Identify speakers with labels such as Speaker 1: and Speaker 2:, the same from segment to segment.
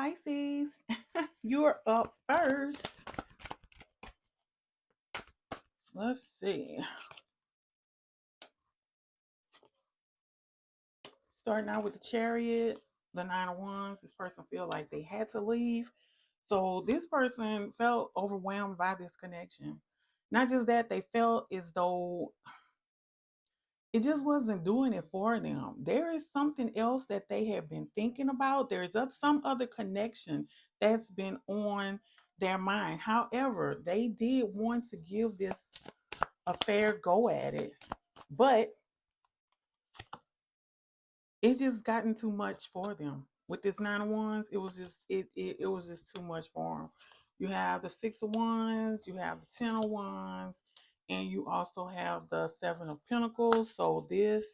Speaker 1: Pisces, you're up first. Let's see. Starting out with the Chariot, the Nine of Wands. This person feel like they had to leave. So this person felt overwhelmed by this connection. Not just that, they felt as though it just wasn't doing it for them. There is something else that they have been thinking about. There's some other connection that's been on their mind. However, they did want to give this a fair go at it, but it's just gotten too much for them. With this Nine of Wands, it was just it was just too much for them. You have the Six of Wands, you have the Ten of Wands, and you also have the Seven of Pentacles. So this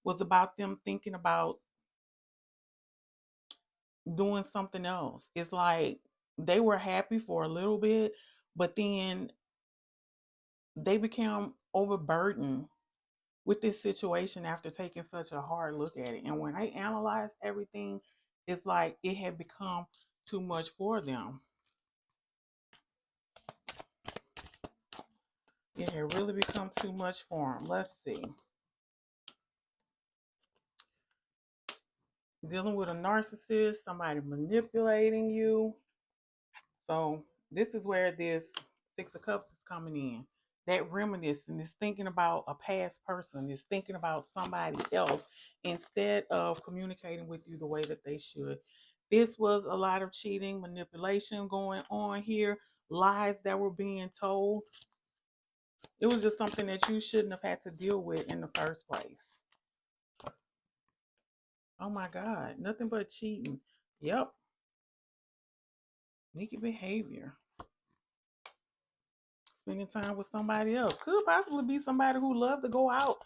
Speaker 1: was about them thinking about doing something else. It's like they were happy for a little bit, but then they became overburdened with this situation after taking such a hard look at it. And when they analyzed everything, it's like it had become too much for them. It had really become too much for them. Let's see. Dealing with a narcissist, somebody manipulating you. So this is where this Six of Cups is coming in. That reminiscing is thinking about a past person, is thinking about somebody else instead of communicating with you the way that they should. This was a lot of cheating, manipulation going on here, lies that were being told. It was just something that you shouldn't have had to deal with in the first place. Oh my God, nothing but cheating. Yep. Sneaky behavior. Spending time with somebody else. Could possibly be somebody who loves to go out,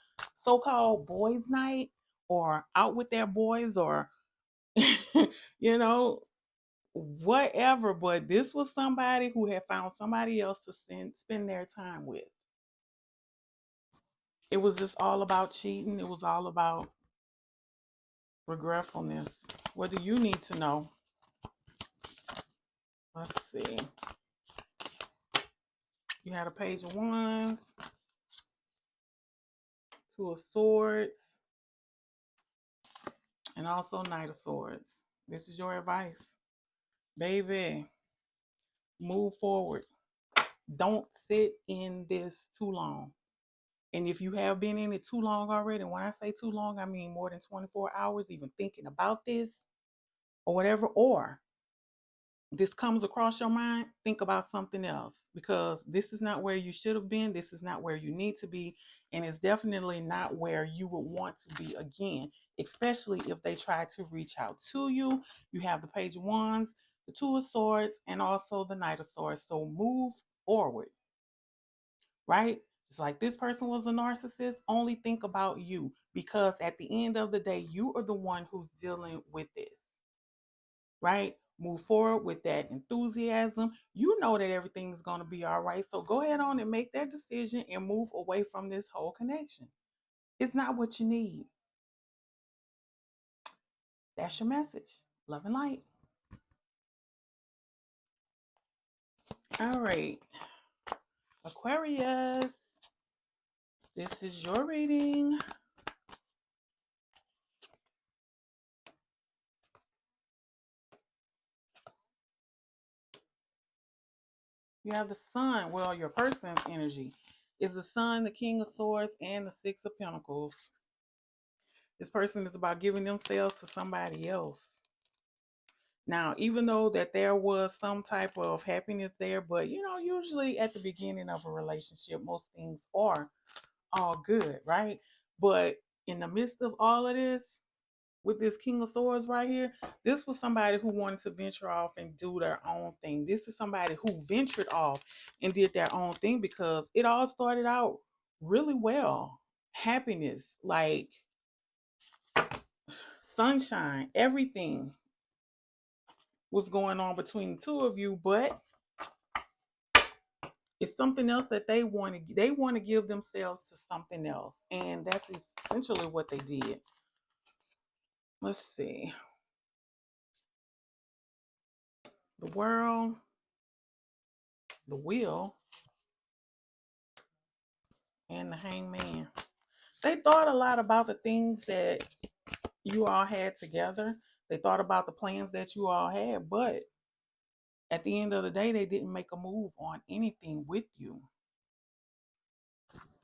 Speaker 1: so-called boys' night, or out with their boys, or you know, whatever. But this was somebody who had found somebody else to spend their time with. It was just all about cheating. It was all about regretfulness. What do you need to know? Let's see. You had a Page of Wands, Two of Swords, and also Knight of Swords. This is your advice. Baby, move forward. Don't sit in this too long. And if you have been in it too long already, and when I say too long, I mean more than 24 hours, even thinking about this or whatever, or this comes across your mind, think about something else, because this is not where you should have been. This is not where you need to be. And it's definitely not where you would want to be again, especially if they try to reach out to you. You have the Page of Wands, the Two of Swords, and also the Knight of Swords. So move forward, right? Just like this person was a narcissist, only think about you, because at the end of the day, you are the one who's dealing with this, right? Move forward with that enthusiasm. You know that everything's going to be all right. So go ahead on and make that decision and move away from this whole connection. It's not what you need. That's your message. Love and light. All right. Aquarius, this is your reading. You have the Sun. Well, your person's energy is the Sun, the King of Swords, and the Six of Pentacles. This person is about giving themselves to somebody else. Now, even though that there was some type of happiness there, but usually at the beginning of a relationship, most things are all good, right? But in the midst of all of this, with this King of Swords right here, this was somebody who wanted to venture off and do their own thing. This is somebody who ventured off and did their own thing because it all started out really well. Happiness, like sunshine, everything was going on between the two of you, but it's something else that they want to give themselves to something else, and that's essentially what they did. Let's see. The World, the Wheel, and the Hangman. They thought a lot about the things that you all had together. They thought about the plans that you all had, but at the end of the day, they didn't make a move on anything with you.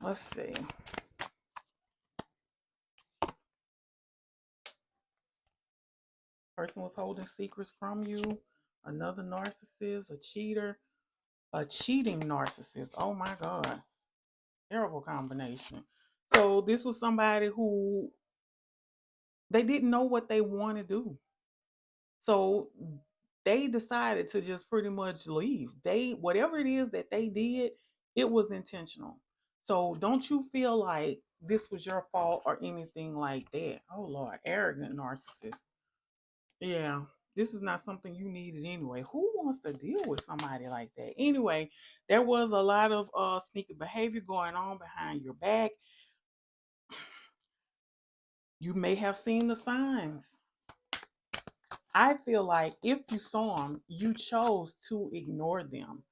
Speaker 1: Let's see. Person was holding secrets from you. Another narcissist, a cheater, a cheating narcissist. Oh my God. Terrible combination. So this was somebody who they didn't know what they want to do. So they decided to just pretty much leave. They whatever it is that they did, it was intentional. So don't you feel like this was your fault or anything like that? Oh Lord, arrogant narcissist. Yeah, this is not something you needed anyway. Who wants to deal with somebody like that? Anyway, there was a lot of sneaky behavior going on behind your back. You may have seen the signs. I feel like if you saw them, you chose to ignore them.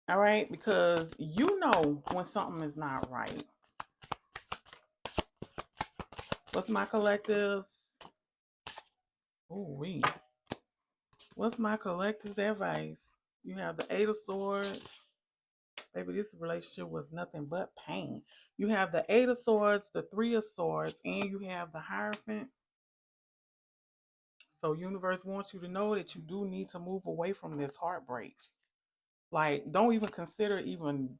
Speaker 1: All right, because you know when something is not right. What's my collective's? Oh, what's my collective's advice? You have the Eight of Swords. Baby, this relationship was nothing but pain. You have the Eight of Swords, the Three of Swords, and you have the Hierophant. So universe wants you to know that you do need to move away from this heartbreak. Like, don't even consider even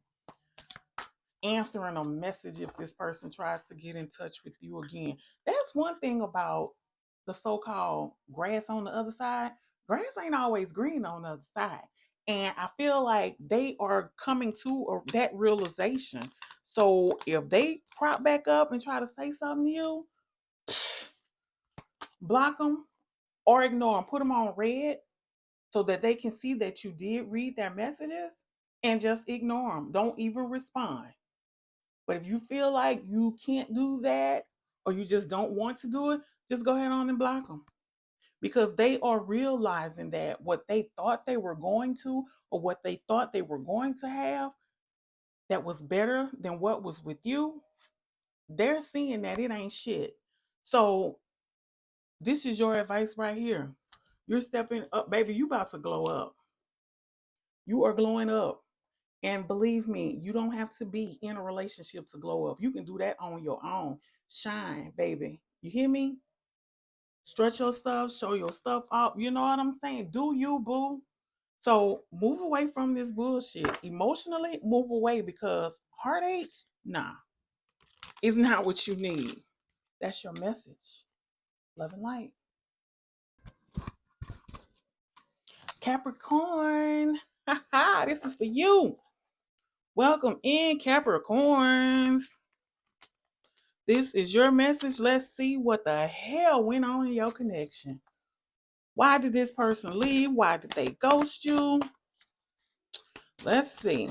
Speaker 1: answering a message if this person tries to get in touch with you again. That's one thing about the so-called grass on the other side. Grass ain't always green on the other side. And I feel like they are coming to that realization. So if they prop back up and try to say something to you, block them or ignore them. Put them on red so that they can see that you did read their messages and just ignore them. Don't even respond. But if you feel like you can't do that or you just don't want to do it, just go ahead on and block them. Because they are realizing that what they thought they were going to or what they thought they were going to have that was better than what was with you, they're seeing that it ain't shit. So this is your advice right here. You're stepping up, baby. You about to glow up. You are glowing up. And believe me, you don't have to be in a relationship to glow up. You can do that on your own. Shine, baby. You hear me? Stretch your stuff, show your stuff off. You know what I'm saying? Do you, boo? So move away from this bullshit. Emotionally, move away because heartache, nah, is not what you need. That's your message. Love and light. Capricorn. This is for you. Welcome in, Capricorns. This is your message. Let's see what the hell went on in your connection. Why did this person leave? Why did they ghost you? Let's see.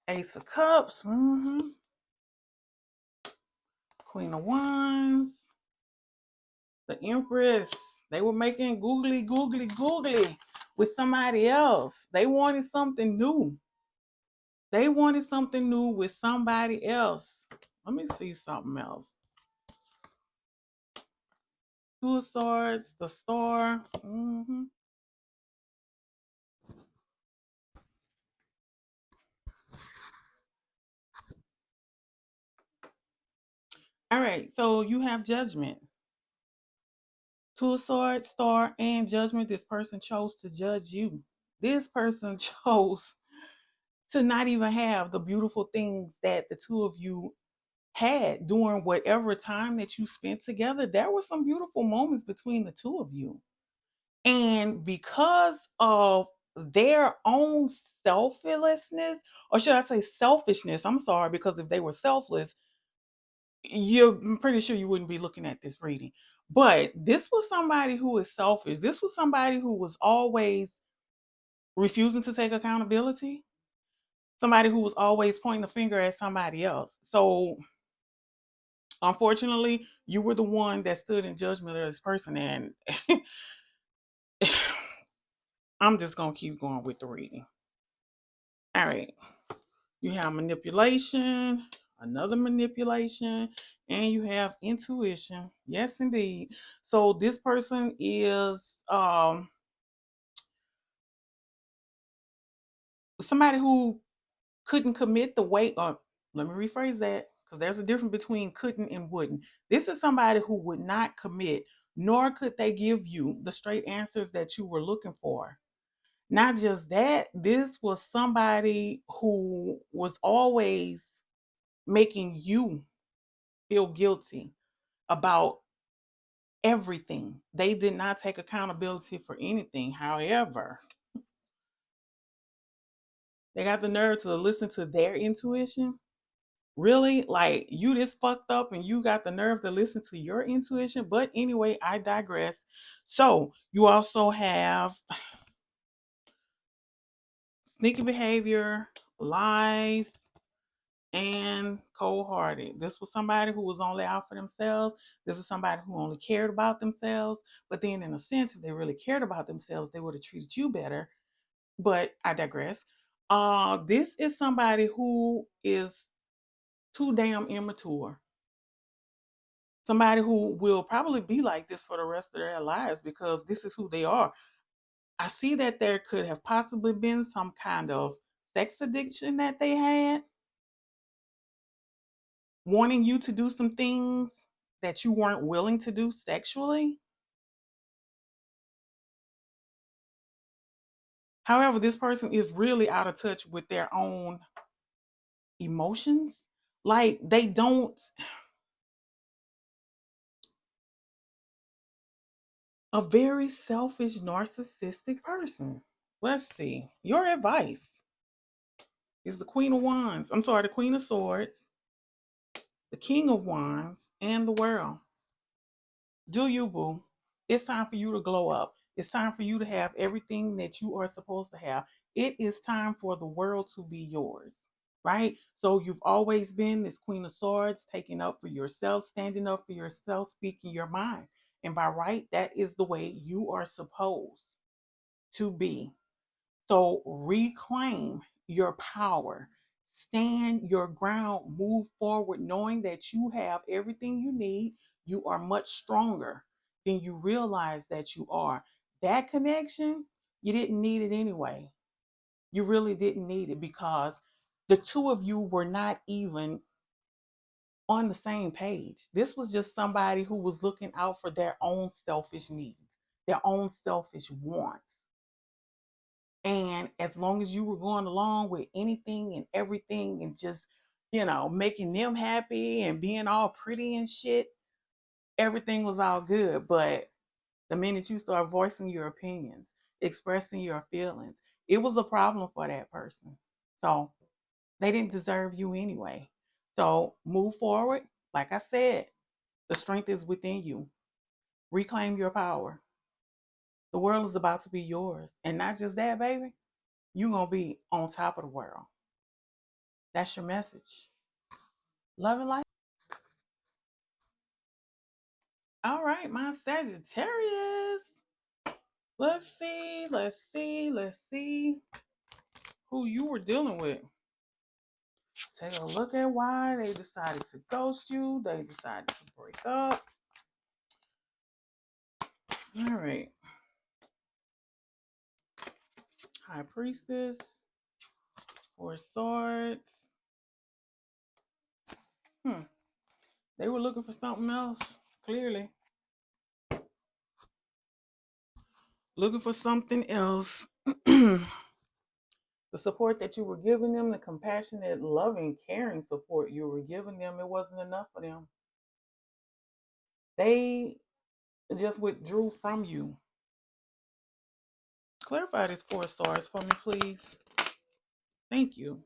Speaker 1: Ace of Cups. Queen of Wands. The Empress. They were making googly with somebody else. They wanted something new. They wanted something new with somebody else. Let me see something else. Two of Swords, the Star. All right, so you have Judgment. Two of Swords, Star, and Judgment. This person chose to judge you. This person chose to not even have the beautiful things that the two of you had during whatever time that you spent together. There were some beautiful moments between the two of you. And because of their own selflessness, or should I say selfishness, I'm sorry, because if they were selfless, I'm pretty sure you wouldn't be looking at this reading. But this was somebody who is selfish. This was somebody who was always refusing to take accountability. Somebody who was always pointing the finger at somebody else. So Unfortunately, you were the one that stood in judgment of this person, and I'm just gonna keep going with the reading. All right. You have manipulation, another manipulation, and you have intuition. Yes, indeed. So this person is um somebody who couldn't commit the weight, or let me rephrase that, because there's a difference between couldn't and wouldn't. This is somebody who would not commit, nor could they give you the straight answers that you were looking for. Not just that, this was somebody who was always making you feel guilty about everything. They did not take accountability for anything. However, they got the nerve to listen to their intuition. Really? Like, you just fucked up and you got the nerve to listen to your intuition? But anyway, I digress. So, you also have sneaky behavior, lies, and cold hearted. This was somebody who was only out for themselves. This is somebody who only cared about themselves. But then, in a sense, if they really cared about themselves, they would have treated you better. But I digress. This is somebody who is too damn immature. Somebody who will probably be like this for the rest of their lives because this is who they are. I see that there could have possibly been some kind of sex addiction that they had, wanting you to do some things that you weren't willing to do sexually. However, this person is really out of touch with their own emotions. Like, they don't, a very selfish, narcissistic person. Let's see. Your advice is the Queen of Wands. I'm sorry, the Queen of Swords, the King of Wands, and the World. Do you, boo? It's time for you to glow up. It's time for you to have everything that you are supposed to have. It is time for the world to be yours, right? So you've always been this Queen of Swords, taking up for yourself, standing up for yourself, speaking your mind. And by right, that is the way you are supposed to be. So reclaim your power, stand your ground, move forward, knowing that you have everything you need. You are much stronger than you realize that you are. That connection, you didn't need it anyway. You really didn't need it because the two of you were not even on the same page. This was just somebody who was looking out for their own selfish needs, their own selfish wants. And as long as you were going along with anything and everything and just, making them happy and being all pretty and shit, everything was all good. But the minute you start voicing your opinions, expressing your feelings, it was a problem for that person. So they didn't deserve you anyway. So move forward. Like I said, the strength is within you. Reclaim your power. The world is about to be yours. And not just that, baby. You're going to be on top of the world. That's your message. Love and light. All right, my Sagittarius. Let's see who you were dealing with. Take a look at why they decided to ghost you. They decided to break up. All right. High Priestess. Four Swords. They were looking for something else, clearly. Looking for something else. The support that you were giving them, the compassionate, loving, caring support you were giving them, it wasn't enough for them. They just withdrew from you. Clarify this 4 stars for me, please. Thank you.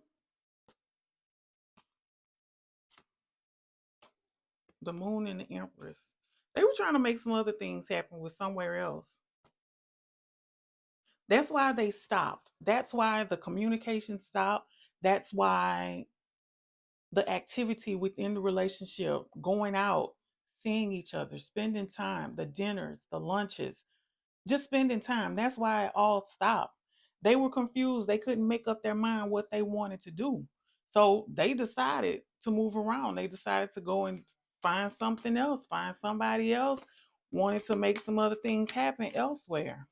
Speaker 1: The Moon and the Empress. They were trying to make some other things happen with somewhere else. That's why they stopped. That's why the communication stopped. That's why the activity within the relationship, going out, seeing each other, spending time, the dinners, the lunches, just spending time. That's why it all stopped. They were confused. They couldn't make up their mind what they wanted to do. So they decided to move around. They decided to go and find something else, find somebody else, wanted to make some other things happen elsewhere.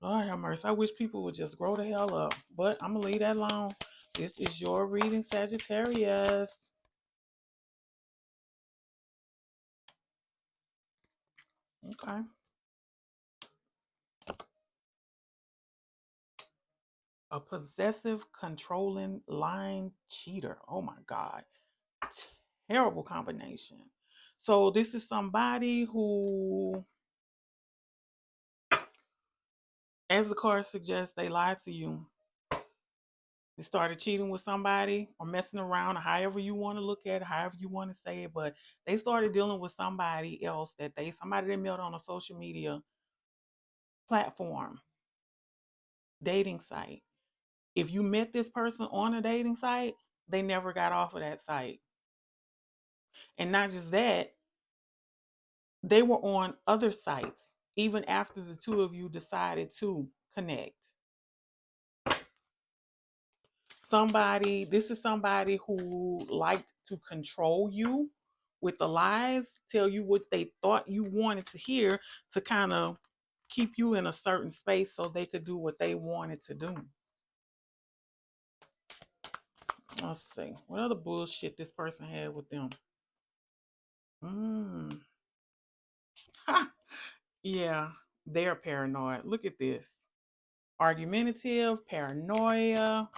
Speaker 1: Lord have mercy. I wish people would just grow the hell up. But I'm going to leave that alone. This is your reading, Sagittarius. Okay. A possessive, controlling, lying cheater. Oh my God. Terrible combination. So this is somebody who, as the card suggests, they lied to you. They started cheating with somebody or messing around, or however you want to look at it, however you want to say it, but they started dealing with somebody else somebody they met on a social media platform, dating site. If you met this person on a dating site, they never got off of that site. And not just that, they were on other sites even after the two of you decided to connect. This is somebody who liked to control you with the lies, tell you what they thought you wanted to hear to kind of keep you in a certain space so they could do what they wanted to do. Let's see. What other bullshit this person had with them? Yeah, they're paranoid. Look at this. Argumentative, paranoia,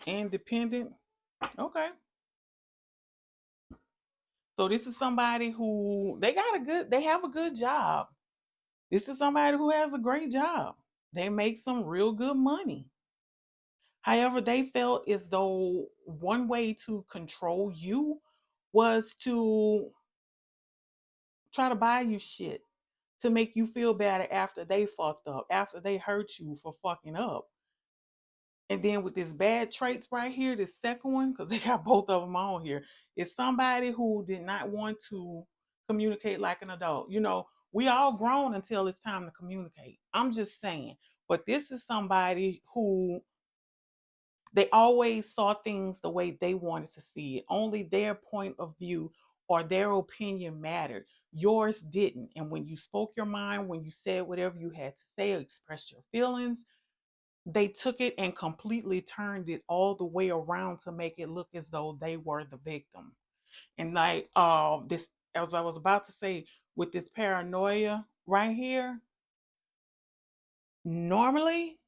Speaker 1: independent. Okay. So this is somebody who they have a good job. This is somebody who has a great job. They make some real good money. However, they felt as though one way to control you was to try to buy you shit to make you feel better after they fucked up, after they hurt you for fucking up. And then with this bad traits right here, this second one, because they got both of them on here, is somebody who did not want to communicate like an adult. You know, we all grown until it's time to communicate. I'm just saying. But this is somebody who they always saw things the way they wanted to see it. Only their point of view or their opinion mattered. Yours didn't. And when you spoke your mind, when you said whatever you had to say, or expressed your feelings, they took it and completely turned it all the way around to make it look as though they were the victim. And like this, as I was about to say, with this paranoia right here, normally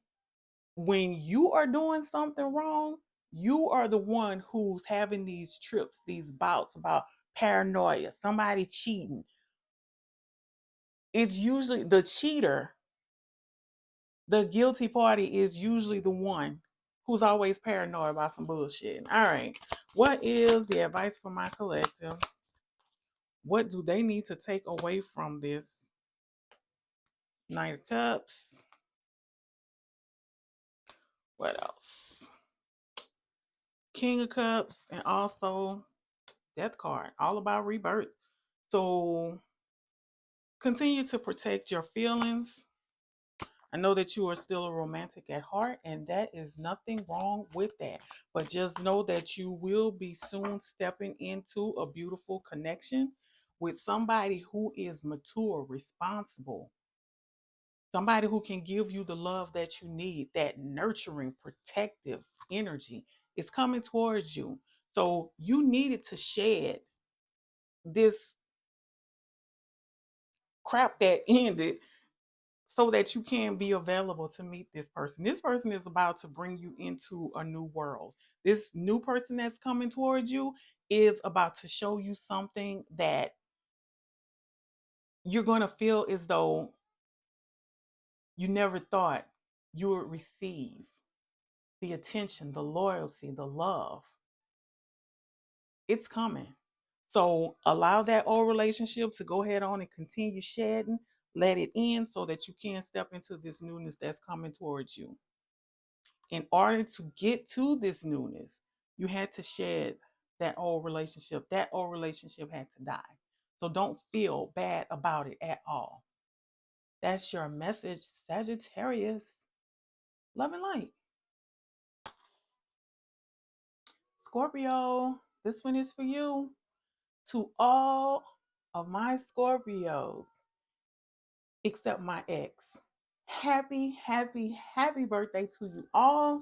Speaker 1: when you are doing something wrong, you are the one who's having these trips, these bouts about paranoia, somebody cheating. It's usually the cheater, the guilty party is usually the one who's always paranoid about some bullshit. All right. What is the advice for my collective? What do they need to take away from this Knight of Cups? What else? King of Cups and also Death card. All about rebirth. So continue to protect your feelings. I know that you are still a romantic at heart, and that is nothing wrong with that. But just know that you will be soon stepping into a beautiful connection with somebody who is mature, responsible, somebody who can give you the love that you need, that nurturing, protective energy is coming towards you. So you needed to shed this crap that ended so that you can be available to meet this person. This person is about to bring you into a new world. This new person that's coming towards you is about to show you something that you're going to feel as though you never thought you would receive the attention, the loyalty, the love. It's coming. So allow that old relationship to go ahead on and continue shedding. Let it end so that you can step into this newness that's coming towards you. in order to get to this newness, you had to shed that old relationship. That old relationship had to die. So don't feel bad about it at all. That's your message, Sagittarius. Love and light. Scorpio, this one is for you. To all of my Scorpios, except my ex. Happy, happy, happy birthday to you all.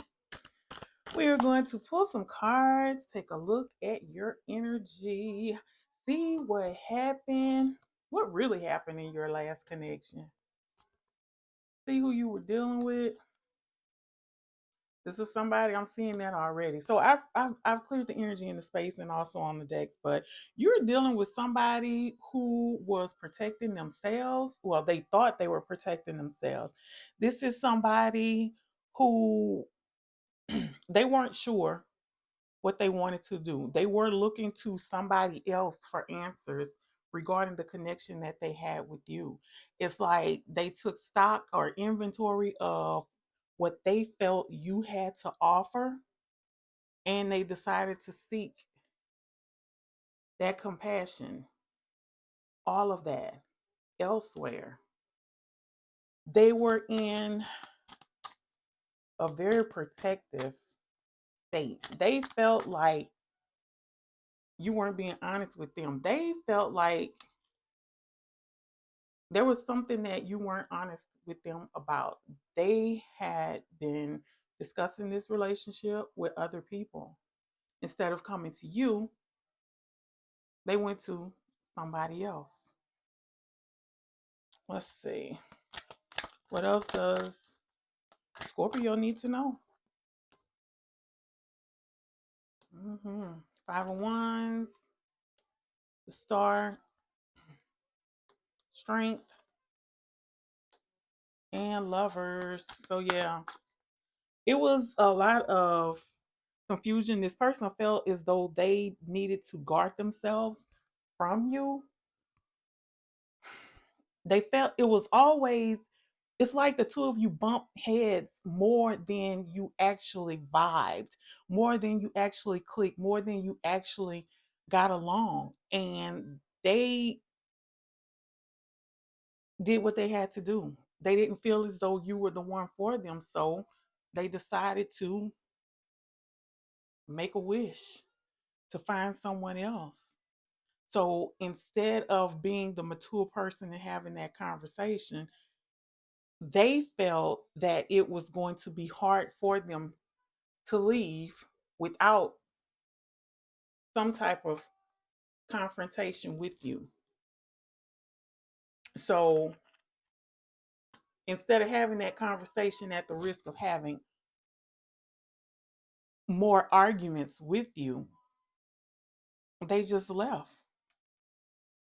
Speaker 1: We are going to pull some cards, take a look at your energy, see what happened, what really happened in your last connection. See who you were dealing with. This is somebody, I'm seeing that already. So I've cleared the energy in the space and also on the decks, but you're dealing with somebody who was protecting themselves. Well, they thought they were protecting themselves. This is somebody who they weren't sure what they wanted to do. They were looking to somebody else for answers regarding the connection that they had with you. It's like they took stock or inventory of what they felt you had to offer, and they decided to seek that compassion, all of that elsewhere. They were in a very protective state. They felt like you weren't being honest with them. They felt like there was something that you weren't honest with them about. They had been discussing this relationship with other people. Instead of coming to you, they went to somebody else. Let's see. What else does Scorpio need to know? Five of Wands, the Star, Strength, and Lovers. So yeah, it was a lot of confusion. This person felt as though they needed to guard themselves from you. They felt it was always, it's like the two of you bumped heads more than you actually vibed, more than you actually clicked, more than you actually got along. And they did what they had to do. They didn't feel as though you were the one for them. So they decided to make a wish to find someone else. So instead of being the mature person and having that conversation, they felt that it was going to be hard for them to leave without some type of confrontation with you. So instead of having that conversation at the risk of having more arguments with you, they just left.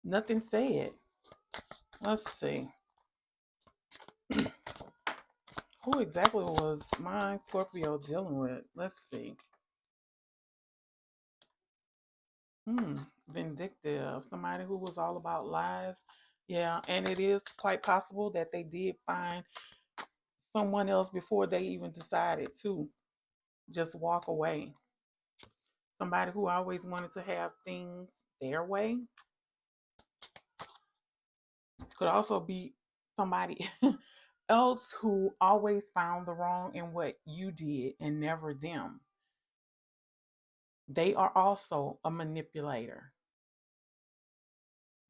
Speaker 1: Nothing said. Let's see. Who exactly was my Scorpio dealing with? Let's see. Vindictive. Somebody who was all about lies. Yeah, and it is quite possible that they did find someone else before they even decided to just walk away. Somebody who always wanted to have things their way. Could also be somebody else who always found the wrong in what you did and never them. They are also a manipulator.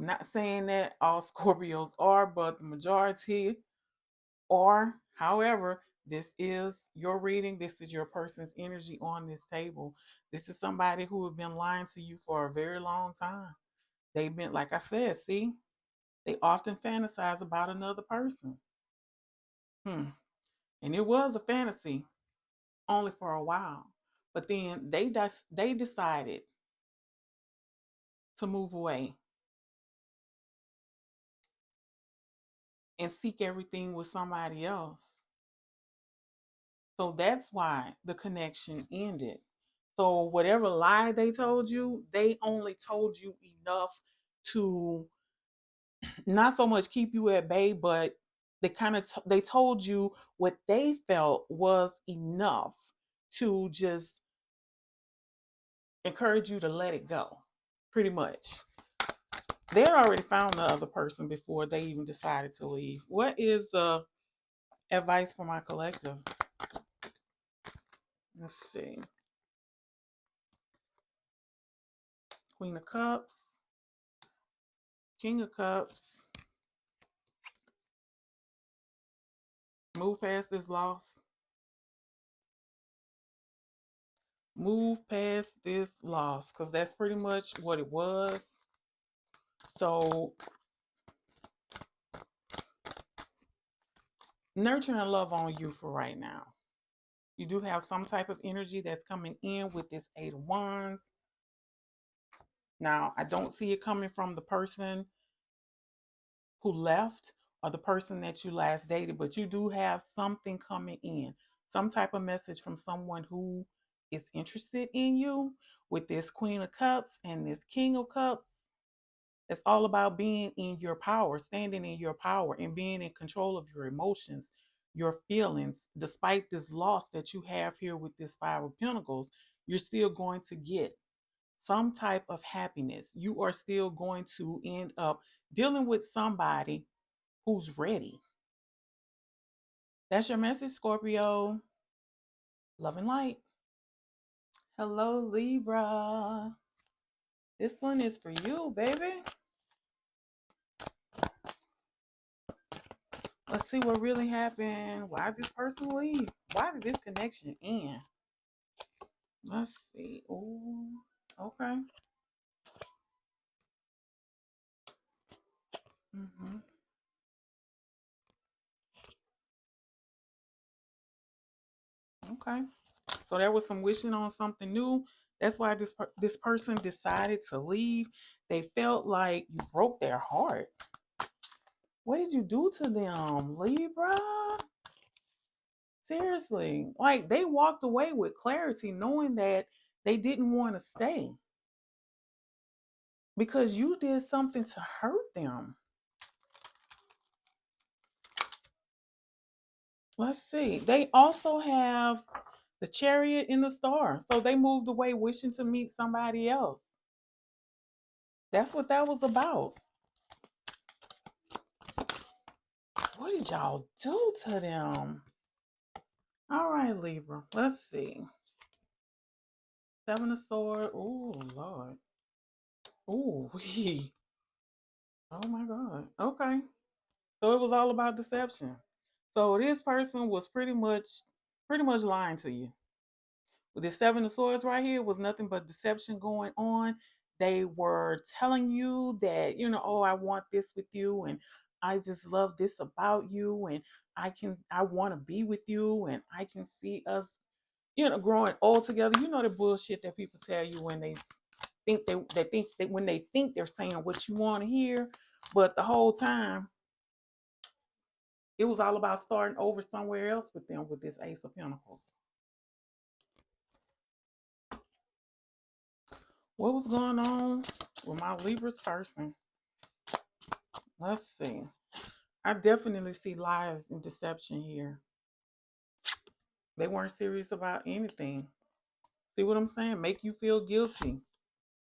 Speaker 1: I'm not saying that all Scorpios are, but the majority are. However, this is your reading. This is your person's energy on this table. This is somebody who has been lying to you for a very long time. They've been, like I said, see, they often fantasize about another person. And it was a fantasy only for a while. But then they decided to move away and seek everything with somebody else. So that's why the connection ended. So whatever lie they told you, they only told you enough to not so much keep you at bay, but they told you what they felt was enough to just encourage you to let it go, pretty much. They had already found the other person before they even decided to leave. What is the advice for my collective? Let's see. Queen of Cups, King of Cups. Move past this loss. Move past this loss, because that's pretty much what it was. So, nurture and love on you for right now. You do have some type of energy that's coming in with this Eight of Wands. Now, I don't see it coming from the person who left or the person that you last dated, but you do have something coming in. Some type of message from someone who is interested in you with this Queen of Cups and this King of Cups. It's all about being in your power, standing in your power, and being in control of your emotions, your feelings. Despite this loss that you have here with this Five of Pentacles, you're still going to get some type of happiness. You are still going to end up dealing with somebody who's ready. That's your message, Scorpio. Love and light. Hello, Libra. This one is for you, baby. Let's see what really happened. Why did this person leave? Why did this connection end? Let's see. Oh, okay. Mm-hmm. Okay. So there was some wishing on something new. That's why this person decided to leave. They felt like you broke their heart. What did you do to them, Libra? Seriously. Like, they walked away with clarity knowing that they didn't want to stay because you did something to hurt them. Let's see. They also have the Chariot in the Star. So they moved away wishing to meet somebody else. That's what that was about. What did y'all do to them? All right, Libra. Let's see. Seven of Swords. Oh, Lord. Oh, oh my God. Okay. So it was all about deception. So this person was pretty much lying to you. With the Seven of Swords right here was nothing but deception going on. They were telling you that, oh, I want this with you, and I just love this about you, and I want to be with you, and I can see us, growing old together. You know the bullshit that people tell you when they think that when they think they're saying what you want to hear, but the whole time it was all about starting over somewhere else with them with this Ace of Pentacles. What was going on with my Libra's person? Let's see. I definitely see lies and deception here. They weren't serious about anything. See what I'm saying? Make you feel guilty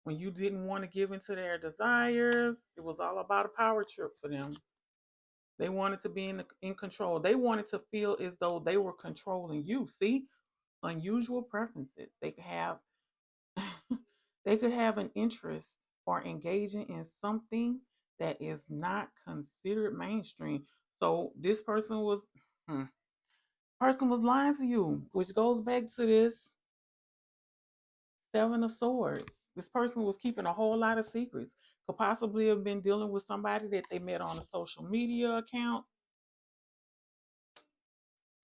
Speaker 1: when you didn't want to give into their desires. It was all about a power trip for them. They wanted to be in control. They wanted to feel as though they were controlling you. See? Unusual preferences. They could have they could have an interest or engaging in something that is not considered mainstream. So this person was lying to you, which goes back to this Seven of Swords. This person was keeping a whole lot of secrets. Could possibly have been dealing with somebody that they met on a social media account.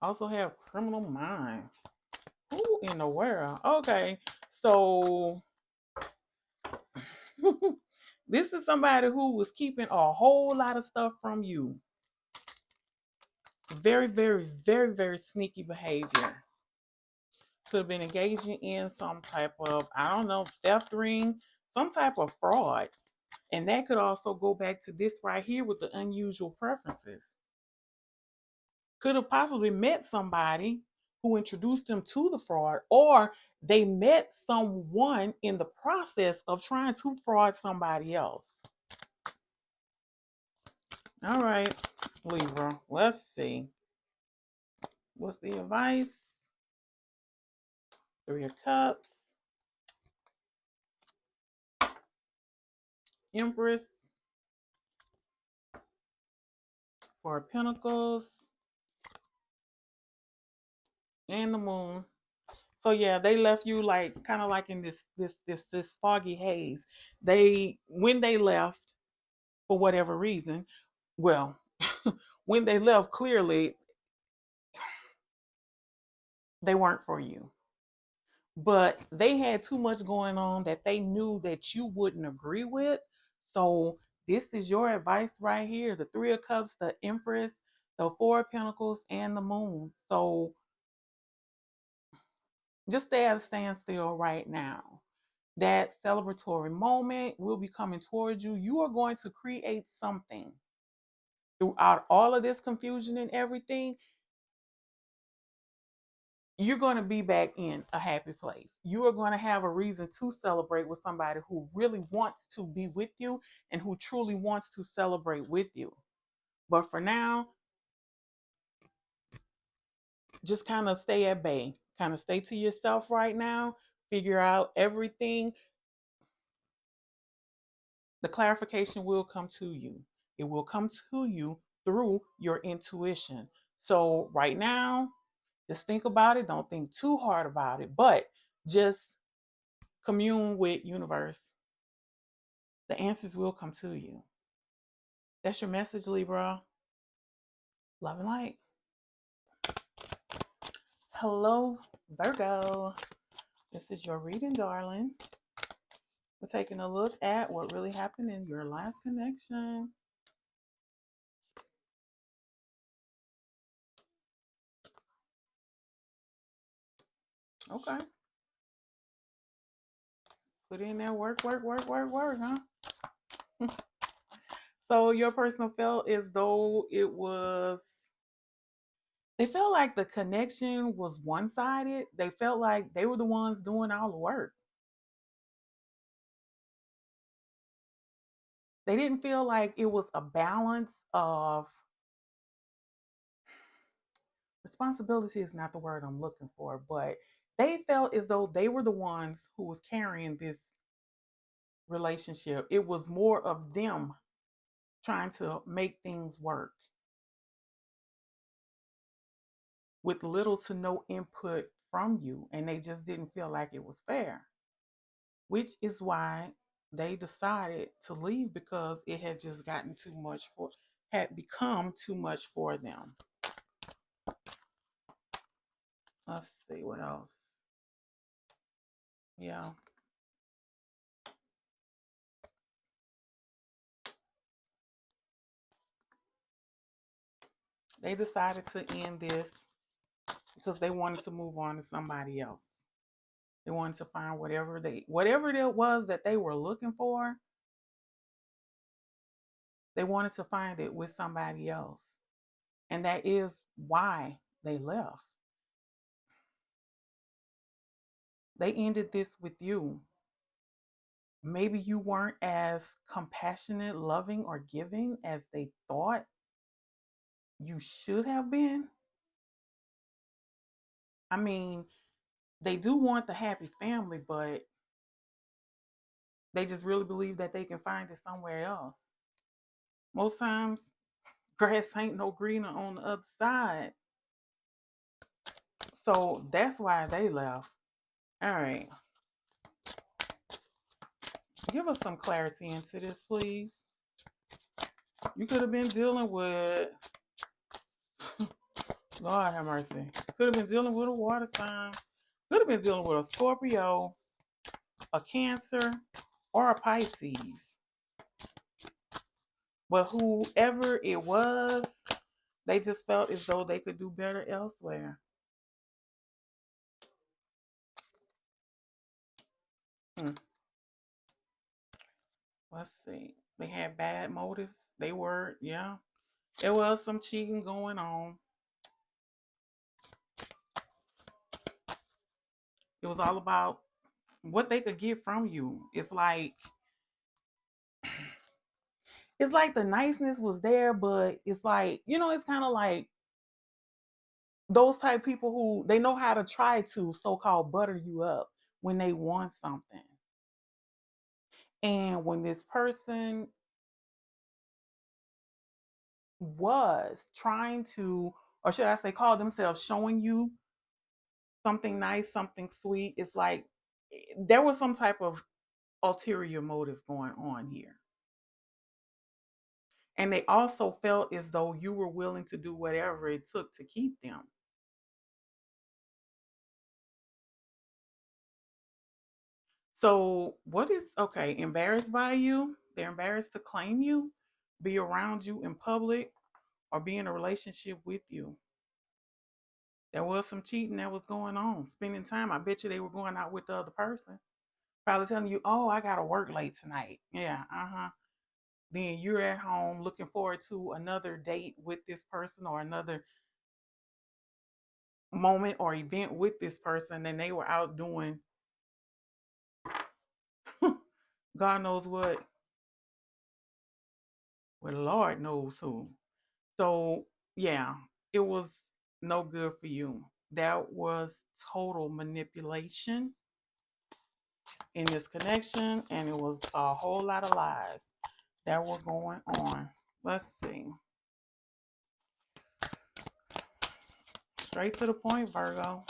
Speaker 1: Also have criminal minds. Who in the world? Okay, so this is somebody who was keeping a whole lot of stuff from you. Very, very, very, very sneaky behavior. Could have been engaging in some type of, I don't know, theft ring, some type of fraud. And that could also go back to this right here with the unusual preferences. could have possibly met somebody who introduced them to the fraud, or they met someone in the process of trying to fraud somebody else. All right, Libra, let's see. What's the advice? Three of Cups, Empress, Four of Pentacles, and the Moon. So yeah, they left you like kind of like in this foggy haze. When they left for whatever reason, well, when they left, clearly they weren't for you. But they had too much going on that they knew that you wouldn't agree with. So this is your advice right here: the Three of Cups, the Empress, the Four of Pentacles, and the Moon. So just stay at a standstill right now. That celebratory moment will be coming towards you. You are going to create something throughout all of this confusion and everything. You're going to be back in a happy place. You are going to have a reason to celebrate with somebody who really wants to be with you and who truly wants to celebrate with you. But for now, just kind of stay at bay. Kind of stay to yourself right now. Figure out everything. The clarification will come to you. It will come to you through your intuition. So right now, just think about it. Don't think too hard about it, but just commune with universe. The answers will come to you. That's your message, Libra. Love and light. Hello, Virgo. This is your reading, darling. We're taking a look at what really happened in your last connection. Okay. Put in that work, huh? So your person felt as though they felt like the connection was one-sided. They felt like they were the ones doing all the work. They didn't feel like it was a balance of responsibility is not the word I'm looking for, but they felt as though they were the ones who was carrying this relationship. It was more of them trying to make things work with little to no input from you, and they just didn't feel like it was fair, which is why they decided to leave, because it had just gotten too much had become too much for them. Let's see what else. Yeah. They decided to end this because they wanted to move on to somebody else. They wanted to find whatever it was that they were looking for. They wanted to find it with somebody else. And that is why they left. They ended this with you. Maybe you weren't as compassionate, loving, or giving as they thought you should have been. I mean, they do want the happy family, but they just really believe that they can find it somewhere else. Most times, grass ain't no greener on the other side. So that's why they left. All right. Give us some clarity into this, please. You could have been dealing with, Lord have mercy. Could have been dealing with a water sign. Could have been dealing with a Scorpio, a Cancer, or a Pisces. But whoever it was, they just felt as though they could do better elsewhere. Let's see. They had bad motives. There was some cheating going on. It was all about what they could get from you. It's like the niceness was there, but it's like, it's kind of like those type people who they know how to try to so-called butter you up when they want something. And when this person was trying to, or should I say, call themselves showing you something nice, something sweet, it's like there was some type of ulterior motive going on here. And they also felt as though you were willing to do whatever it took to keep them. So, what is okay? Embarrassed by you? They're embarrassed to claim you, be around you in public, or be in a relationship with you. There was some cheating that was going on, spending time. I bet you they were going out with the other person, probably telling you, "Oh, I got to work late tonight." Yeah, Then you're at home looking forward to another date with this person or another moment or event with this person, and they were out doing God knows what, well, Lord knows who. So, yeah, it was no good for you. That was total manipulation in this connection, and it was a whole lot of lies that were going on. Let's see. Straight to the point, Virgo.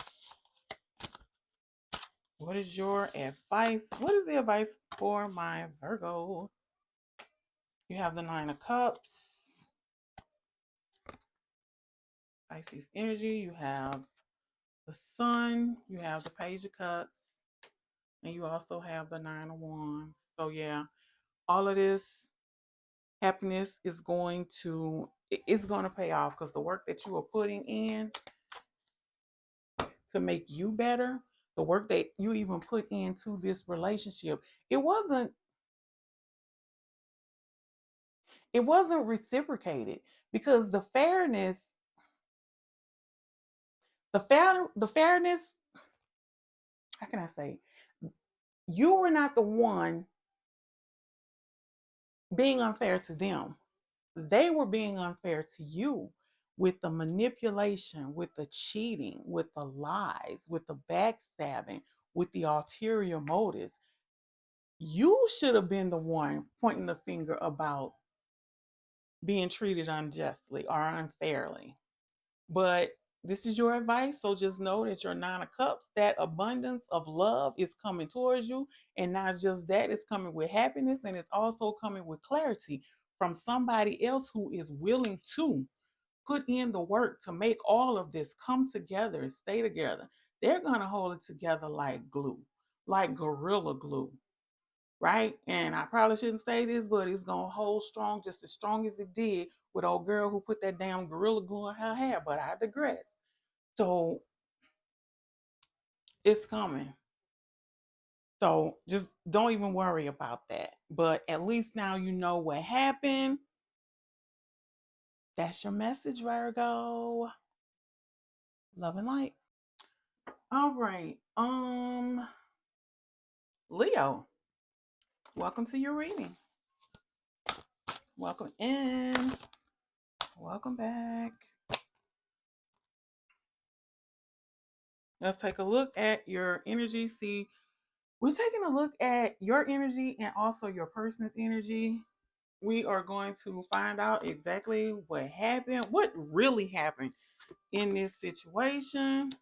Speaker 1: What is your advice? What is the advice for my Virgo? You have the Nine of Cups, Pisces energy. You have the Sun. You have the Page of Cups. And you also have the Nine of Wands. So, yeah, all of this happiness is going to pay off because the work that you are putting in to make you better, the work that you even put into this relationship, it wasn't reciprocated because the fairness, how can I say, you were not the one being unfair to them. They were being unfair to you with the manipulation, with the cheating, with the lies, with the backstabbing, with the ulterior motives. You should have been the one pointing the finger about being treated unjustly or unfairly. But this is your advice. So just know that your Nine of Cups, that abundance of love is coming towards you. And not just that, it's coming with happiness and it's also coming with clarity from somebody else who is willing to put in the work to make all of this come together and stay together. They're going to hold it together like glue, like gorilla glue, right? And I probably shouldn't say this, but it's going to hold strong, just as strong as it did with old girl who put that damn gorilla glue in her hair. But I digress. So it's coming. So just don't even worry about that. But at least now you know what happened. That's your message, Virgo. Love and light. All right. Leo, welcome to your reading. Welcome in. Welcome back. Let's take a look at your energy. See, we're taking a look at your energy and also your person's energy. We are going to find out exactly what happened, what really happened in this situation.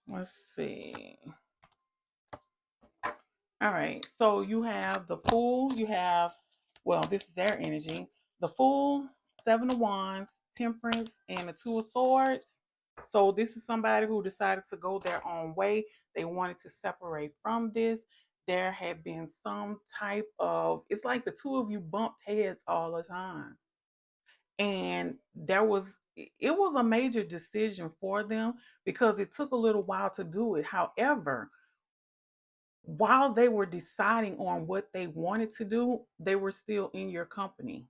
Speaker 1: Let's see. All right. So you have the Fool. This is their energy. The Fool, Seven of Wands, Temperance, and the Two of Swords. So this is somebody who decided to go their own way. They wanted to separate from this. There had been some type of, it's like the two of you bumped heads all the time. And it was a major decision for them because it took a little while to do it. However, while they were deciding on what they wanted to do, they were still in your company.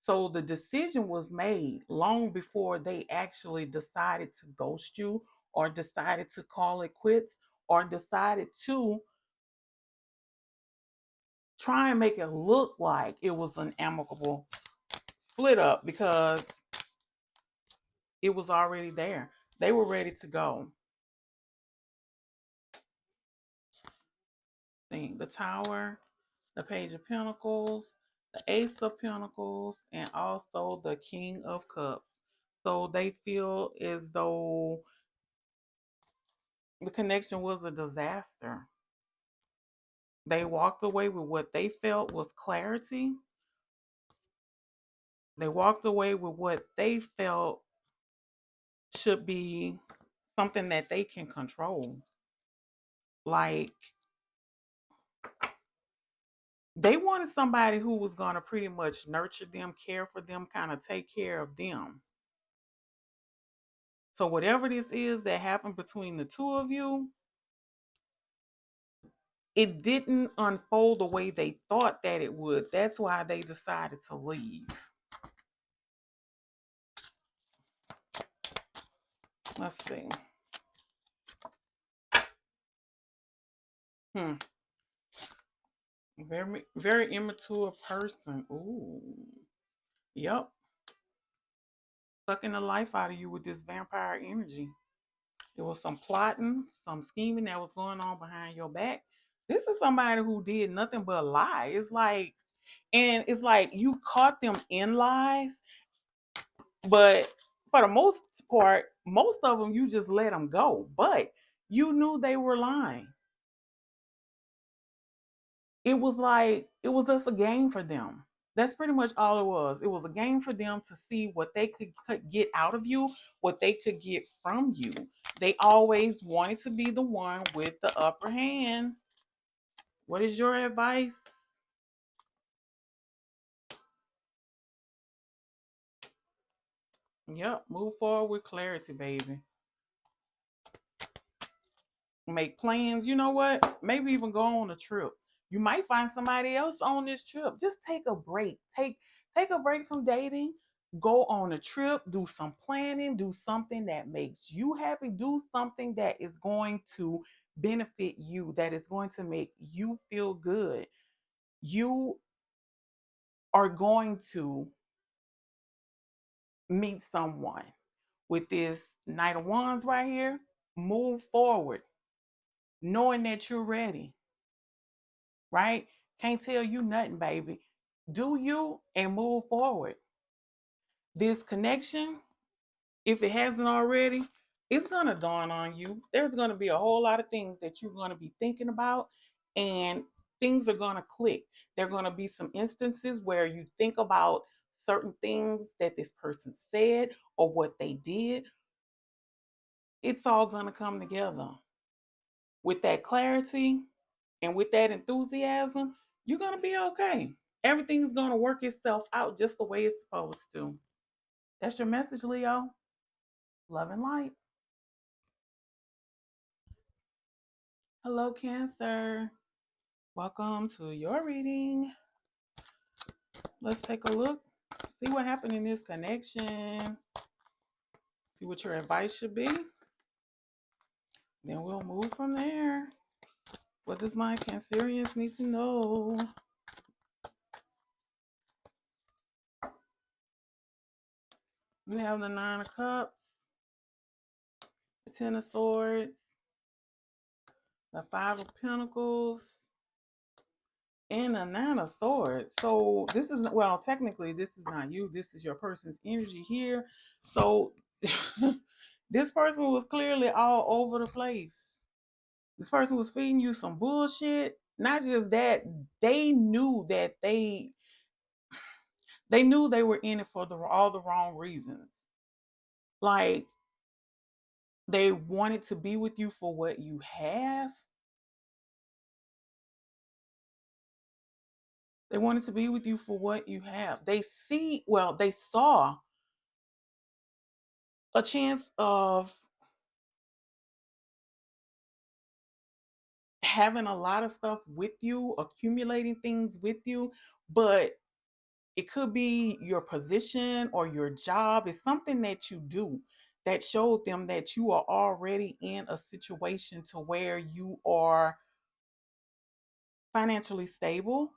Speaker 1: So the decision was made long before they actually decided to ghost you or decided to call it quits, or decided to try and make it look like it was an amicable split up, because it was already there. They were ready to go. See, the Tower, the Page of Pentacles, the Ace of Pentacles, and also the King of Cups. So they feel as though the connection was a disaster. They walked away with what they felt was clarity. They walked away with what they felt should be something that they can control. Like, they wanted somebody who was going to pretty much nurture them, care for them, kind of take care of them. So whatever this is that happened between the two of you, it didn't unfold the way they thought that it would. That's why they decided to leave. Let's see. Very, very immature person. Ooh. Yep. Sucking the life out of you with this vampire energy. There was some plotting, some scheming that was going on behind your back. This is somebody who did nothing but lie. It's like you caught them in lies, but for the most part, most of them you just let them go. But you knew they were lying. It was just a game for them. That's pretty much all it was. It was a game for them to see what they could get out of you, what they could get from you. They always wanted to be the one with the upper hand. What is your advice? Yep, move forward with clarity, baby. Make plans. You know what? Maybe even go on a trip. You might find somebody else on this trip. Just take a break. Take a break from dating. Go on a trip, do some planning, do something that makes you happy, do something that is going to benefit you, that is going to make you feel good. You are going to meet someone with this Knight of Wands right here. Move forward, knowing that you're ready, right? Can't tell you nothing, baby. Do you and move forward. This connection, if it hasn't already, it's going to dawn on you. There's going to be a whole lot of things that you're going to be thinking about, and things are going to click. There are going to be some instances where you think about certain things that this person said or what they did. It's all going to come together. With that clarity and with that enthusiasm, you're going to be okay. Everything's going to work itself out just the way it's supposed to. That's your message, Leo. Love and light. Hello, Cancer. Welcome to your reading. Let's take a look. See what happened in this connection. See what your advice should be. Then we'll move from there. What does my Cancerians need to know? We have the Nine of Cups, the Ten of Swords, the Five of Pentacles, and the Nine of Swords. So this is, well, technically this is not you. This is your person's energy here. So this person was clearly all over the place. This person was feeding you some bullshit. Not just that, they knew that they knew they were in it for all the wrong reasons. Like, they wanted to be with you for what you have. They wanted to be with you for what you have. They saw a chance of having a lot of stuff with you, accumulating things with you, but it could be your position or your job. It's something that you do that showed them that you are already in a situation to where you are financially stable,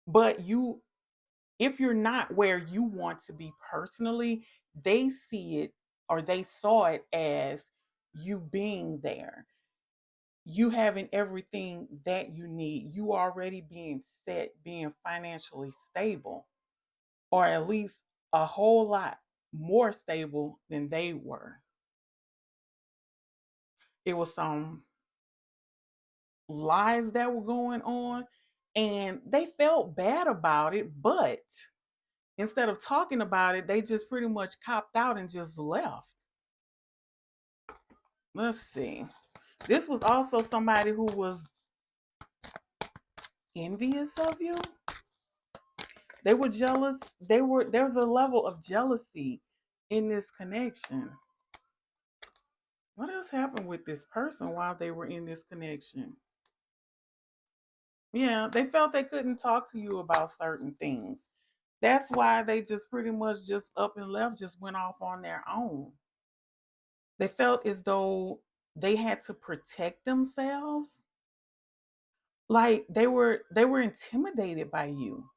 Speaker 1: but if you're not where you want to be personally, they see it or they saw it as you being there, you having everything that you need, you already being set, being financially stable, or at least a whole lot more stable than they were. It was some lies that were going on, and they felt bad about it, but instead of talking about it, they just pretty much copped out and just left. Let's see. This was also somebody who was envious of you. They were jealous. There's a level of jealousy in this connection. What else happened with this person while they were in this connection? Yeah, they felt they couldn't talk to you about certain things. That's why they just pretty much just up and left, just went off on their own. They felt as though they had to protect themselves. Like they were intimidated by you.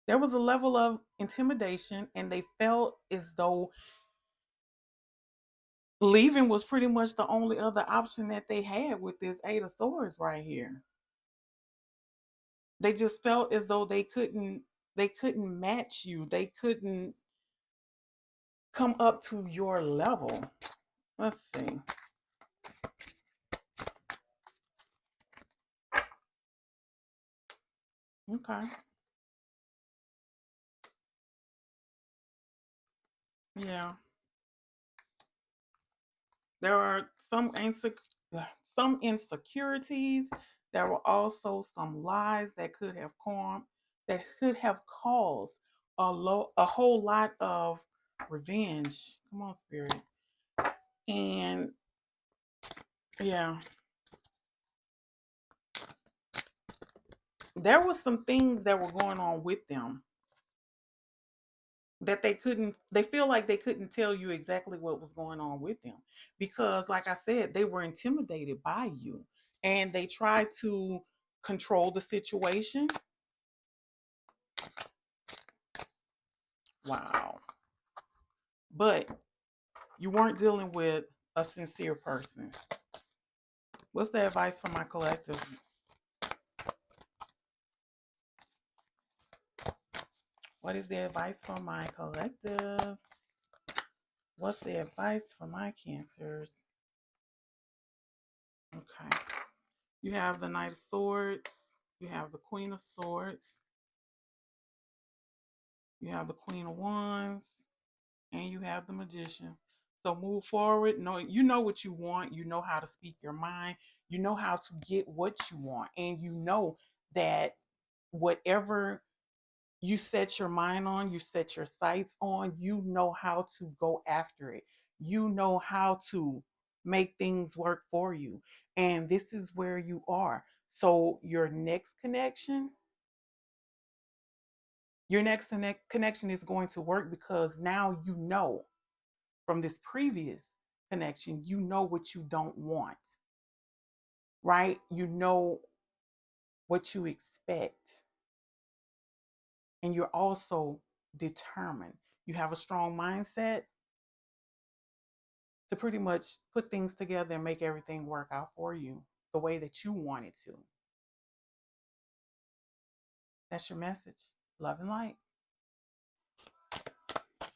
Speaker 1: There was a level of intimidation, and they felt as though leaving was pretty much the only other option that they had with this Eight of Swords right here. They just felt as though they couldn't match you. They couldn't come up to your level. Let's see. Okay. Yeah. There are some insecurities. There were also some lies that could have caused a whole lot of revenge. Come on, spirit. And yeah, there was some things that were going on with them that they feel like they couldn't tell you exactly what was going on with them, because like I said, they were intimidated by you, and they tried to control the situation. Wow. But you weren't dealing with a sincere person. What's the advice for my collective? What is the advice for my collective? What's the advice for my cancers? Okay. You have the Knight of Swords. You have the Queen of Swords. You have the Queen of Wands. And you have the Magician. So move forward. You know what you want. You know how to speak your mind. You know how to get what you want. And you know that whatever you set your mind on, you set your sights on, you know how to go after it. You know how to make things work for you. And this is where you are. So your next connection is going to work, because now you know from this previous connection, you know what you don't want, right? You know what you expect. And you're also determined. You have a strong mindset to pretty much put things together and make everything work out for you the way that you want it to. That's your message. Love and light.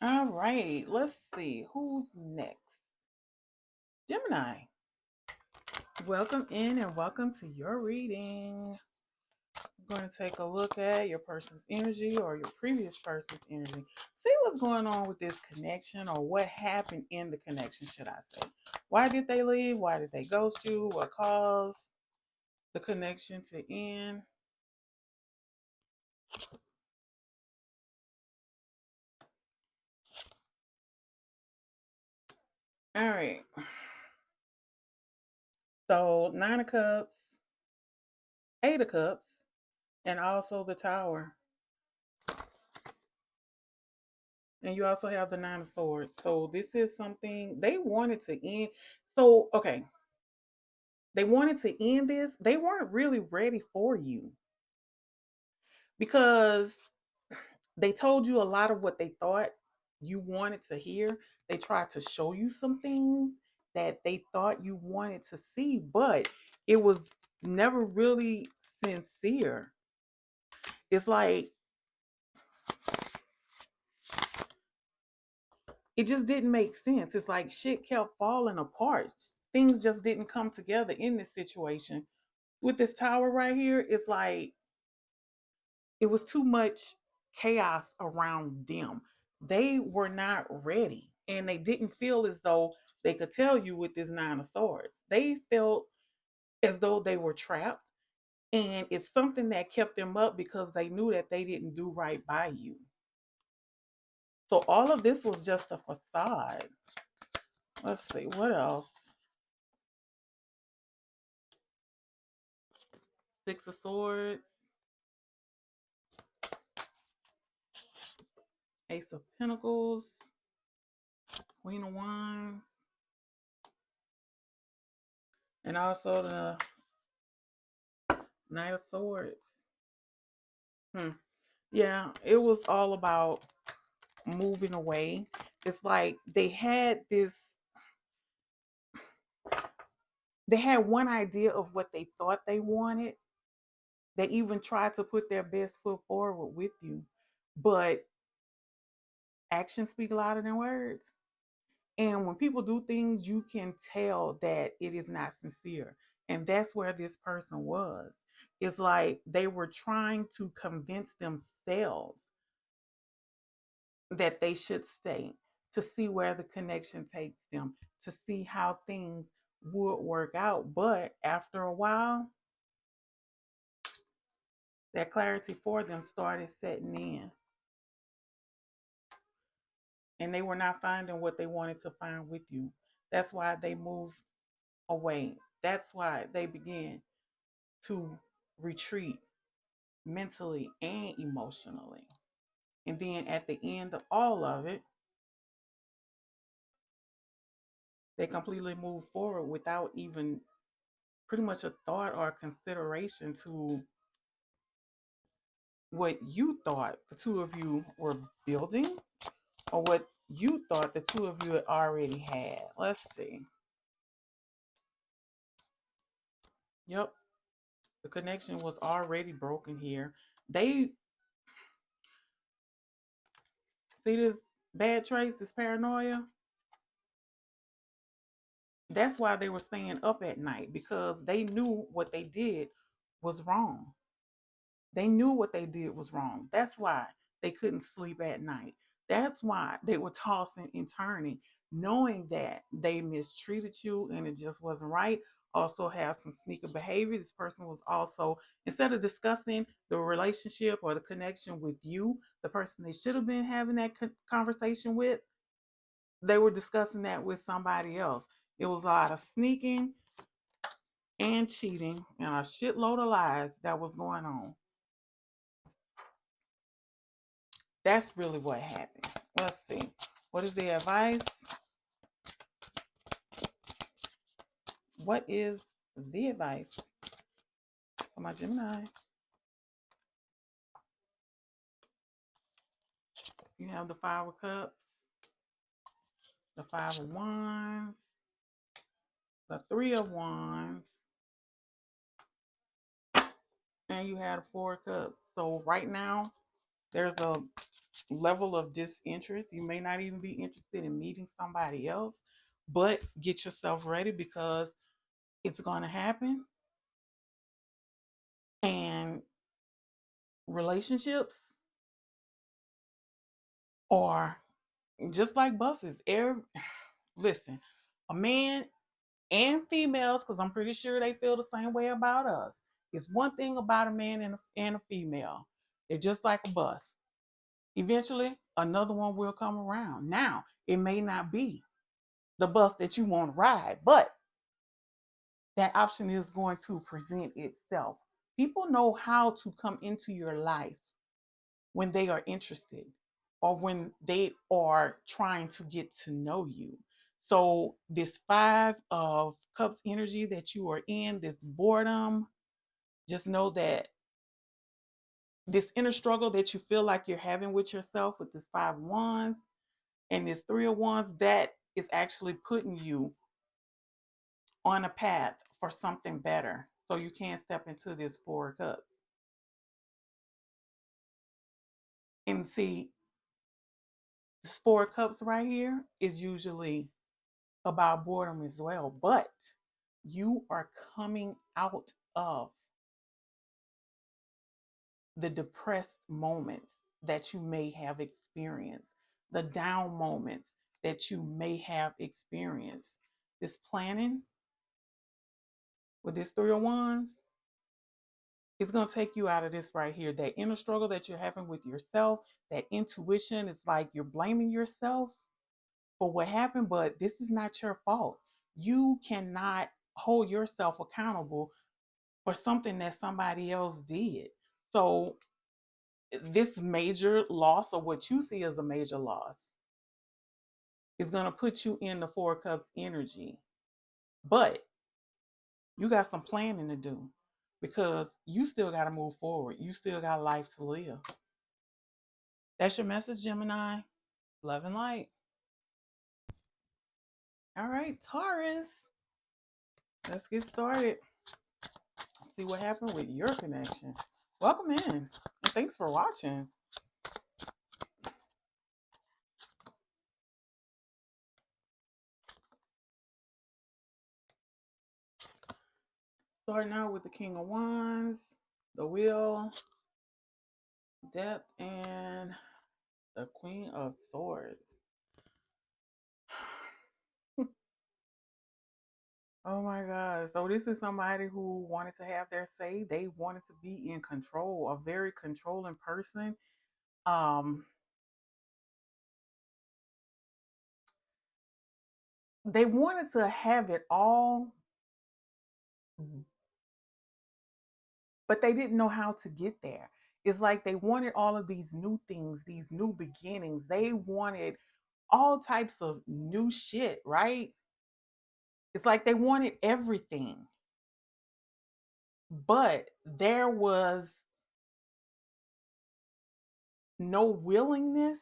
Speaker 1: All right, let's see who's next. Gemini. Welcome in and welcome to your reading. I'm going to take a look at your person's energy, or your previous person's energy. See what's going on with this connection, or what happened in the connection, should I say. Why did they leave? Why did they ghost you? What caused the connection to end? All right. So, Nine of Cups, Eight of Cups, and also the Tower. And you also have the Nine of Swords. So this is something they wanted to end. So, okay, they wanted to end this. They weren't really ready for you because they told you a lot of what they thought you wanted to hear. They tried to show you some things that they thought you wanted to see, but it was never really sincere. It's like it just didn't make sense. It's like shit kept falling apart. Things just didn't come together in this situation. With this tower right here, it's like it was too much chaos around them. They were not ready and they didn't feel as though they could tell you with this Nine of Swords. They felt as though they were trapped, and it's something that kept them up because they knew that they didn't do right by you. So all of this was just a facade. Let's see, what else? Six of Swords, Ace of Pentacles, Queen of Wands, and also the Knight of Swords. Yeah, it was all about moving away. It's like they had one idea of what they thought they wanted. They even tried to put their best foot forward with you. But actions speak louder than words. And when people do things, you can tell that it is not sincere. And that's where this person was. It's like they were trying to convince themselves that they should stay, to see where the connection takes them, to see how things would work out. But after a while, that clarity for them started setting in. And they were not finding what they wanted to find with you. That's why they moved away. That's why they began to retreat mentally and emotionally. And then at the end of all of it, they completely moved forward without even pretty much a thought or consideration to what you thought the two of you were building or what you thought the two of you had already had. Let's see. Yep, the connection was already broken here. They see this bad traits, this paranoia. That's why they were staying up at night because they knew what they did was wrong. They knew what they did was wrong. That's why they couldn't sleep at night. That's why they were tossing and turning, knowing that they mistreated you and it just wasn't right. Also, have some sneaker behavior. This person was also, instead of discussing the relationship or the connection with you, the person they should have been having that conversation with, they were discussing that with somebody else. It was a lot of sneaking and cheating and a shitload of lies that was going on. That's really what happened. Let's see. What is the advice? What is the advice for my Gemini? You have the Five of Cups, the Five of Wands, the Three of Wands, and you have the Four of Cups. So right now, there's a level of disinterest. You may not even be interested in meeting somebody else, but get yourself ready because it's going to happen. And relationships are just like buses. Listen, a man and females, because I'm pretty sure they feel the same way about us. It's one thing about a man and a female. They're just like a bus. Eventually, another one will come around. Now, it may not be the bus that you want to ride, but that option is going to present itself. People know how to come into your life when they are interested. or when they are trying to get to know you. So this 5 of Cups energy that you are in, this boredom, just know that this inner struggle that you feel like you're having with yourself with this 5 of Wands and this 3 of Wands, that is actually putting you on a path for something better. So you can step into this 4 of Cups. And see, this 4 of Cups right here is usually about boredom as well, but you are coming out of the depressed moments that you may have experienced, the down moments that you may have experienced. This planning with this 3 of Wands is going to take you out of this right here. That inner struggle that you're having with yourself, that intuition, is like you're blaming yourself for what happened, but this is not your fault. You cannot hold yourself accountable for something that somebody else did. So this major loss, or what you see as a major loss, is going to put you in the 4 of Cups energy. But you got some planning to do because you still got to move forward. You still got life to live. That's your message, Gemini. Love and light. All right, Taurus. Let's get started. See what happened with your connection. Welcome in, and thanks for watching. Starting out with the King of Wands, the Wheel, Death, and the Queen of Swords. Oh my God. So this is somebody who wanted to have their say. They wanted to be in control, a very controlling person. They wanted to have it all, but they didn't know how to get there. It's like they wanted all of these new things, these new beginnings. They wanted all types of new shit, right? It's like they wanted everything. But there was no willingness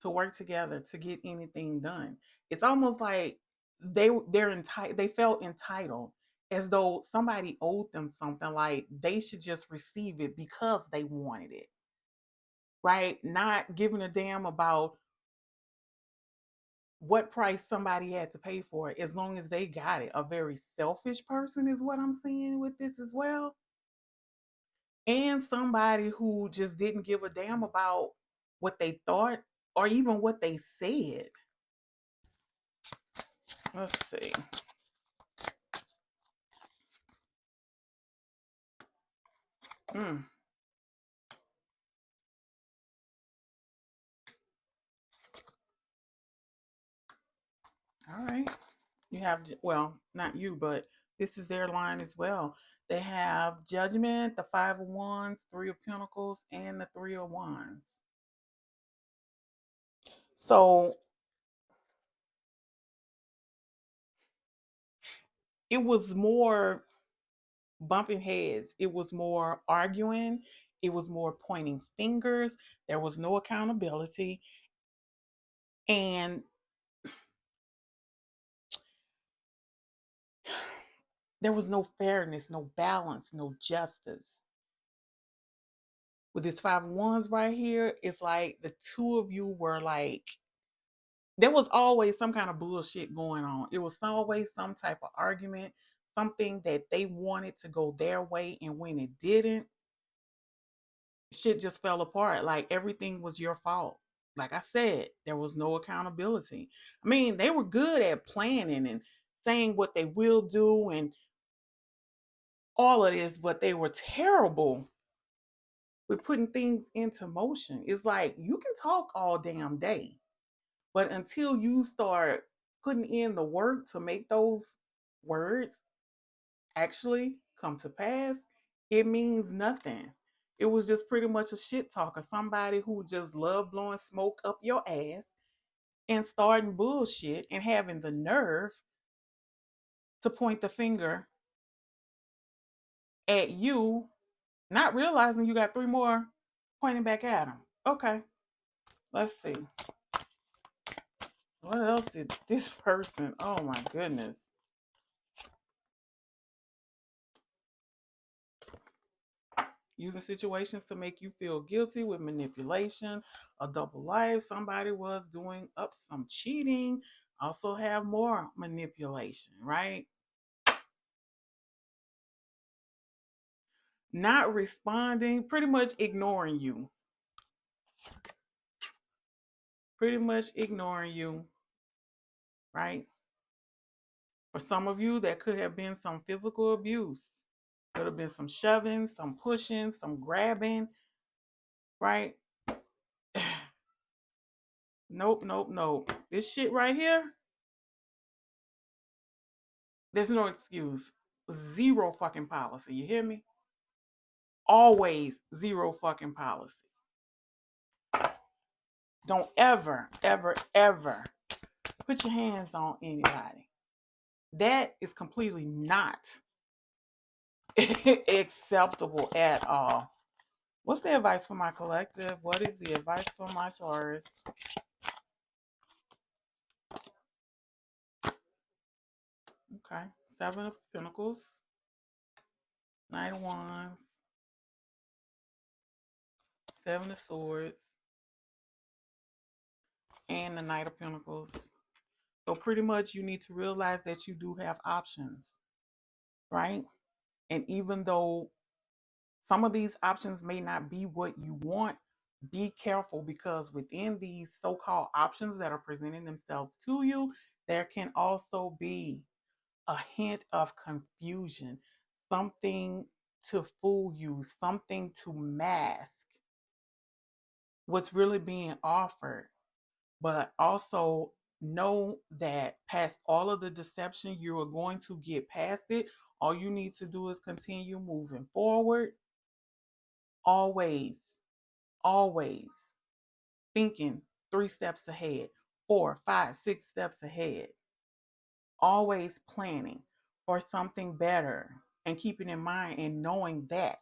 Speaker 1: to work together to get anything done. It's almost like they felt entitled, as though somebody owed them something, like they should just receive it because they wanted it. Right? Not giving a damn about what price somebody had to pay for it, as long as they got it. A very selfish person is what I'm seeing with this as well. And somebody who just didn't give a damn about what they thought or even what they said. Let's see. Hmm. All right. You have, well, not you, but this is their line as well. They have Judgment, the 5 of Wands, 3 of Pentacles, and the 3 of Wands. So it was more bumping heads. It was more arguing. It was more pointing fingers. There was no accountability. And there was no fairness, no balance, no justice. With this 5 of Wands right here, it's like the two of you were like, there was always some kind of bullshit going on. It was always some type of argument, something that they wanted to go their way, and when it didn't, shit just fell apart. Like everything was your fault. Like I said, there was no accountability. I mean, they were good at planning and saying what they will do and all of this, but they were terrible with putting things into motion. It's like you can talk all damn day, but until you start putting in the work to make those words actually come to pass, it means nothing. It was just pretty much a shit talker, somebody who just loved blowing smoke up your ass and starting bullshit and having the nerve to point the finger at you, not realizing you got three more pointing back at him. Okay, let's see. What else did this person? Oh my goodness. Using situations to make you feel guilty with manipulation, a double life. Somebody was doing up some cheating. Also have more manipulation, right? Not responding, pretty much ignoring you. Pretty much ignoring you, right? For some of you, that could have been some physical abuse. Could have been some shoving, some pushing, some grabbing, right? Nope, nope, nope. This shit right here, there's no excuse. Zero fucking policy. You hear me? Always zero fucking policy. Don't ever, ever, ever put your hands on anybody. That is completely not acceptable at all. What's the advice for my collective? What is the advice for my Taurus? Okay. Seven of Pentacles, Knight of Wands, Seven of Swords, and the Knight of Pentacles. So pretty much you need to realize that you do have options, right? And even though some of these options may not be what you want, be careful, because within these so-called options that are presenting themselves to you, there can also be a hint of confusion, something to fool you, something to mask what's really being offered. But also know that past all of the deception, you are going to get past it. All you need to do is continue moving forward. Always, always thinking 3 steps ahead, 4, 5, 6 steps ahead. Always planning for something better and keeping in mind and knowing that